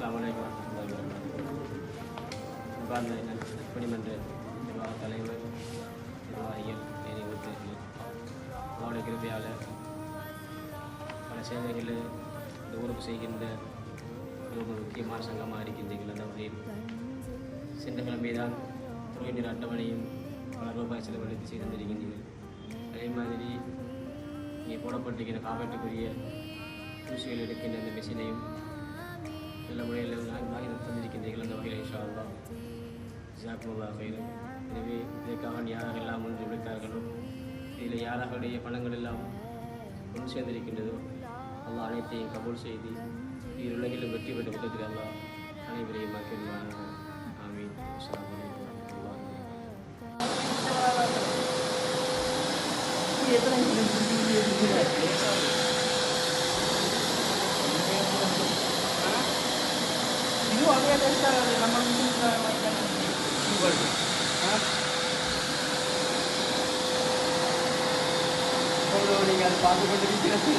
அஸ்ஸலாமு அலைக்கும் வரஹ்மத்துல்லாஹி வபரகாத்துஹு. அன்பார்ந்த நற்பணிமன்ற நிர்வாக தலைவர், நிர்வாகிகள், ஏனைய உறுப்பினர்கள், அவருடைய கிருபையால் பல சேவைகளில் இந்த ஊருக்கு செய்கின்ற ஒரு முக்கியமான சங்கமாக இருக்கின்றீர்கள். அந்த வகையில் சென்ற கிழமைதான் தொழில் அட்டவணையும் பல ரூபாய் செலவழித்து செய்து தந்திருக்கின்றீர்கள். அதே மாதிரி இங்கே போடப்பட்டிருக்கிற காப்பீட்டுக்குரிய ஊசிகள் எடுக்கின்ற அந்த மிஷினையும் நல்ல முறையில் வாங்கி தந்திருக்கின்றீர்கள். அந்த வகையில் இன்ஷா அல்லாஹ் ஜஸாக்குமுல்லாஹ் ஹைரன். எனவே இதற்காக யாராக எல்லாம் ஒன்று உழைத்தார்களோ, இதில் யாராகளுடைய பணங்கள் எல்லாம் ஒன்று சேர்ந்திருக்கின்றதோ, அல்லாஹ் அனைத்தையும் கபூல் செய்து உலகிலும் வெற்றி பெற்ற விதத்தில் அல்லாஹ் அனைவரையும் மாற்றிடுவார்கள். ஆமீன். அஸ்ஸலாமு அலைக்கும் நீங்கள் பார்த்து கொண்டிருக்கிறது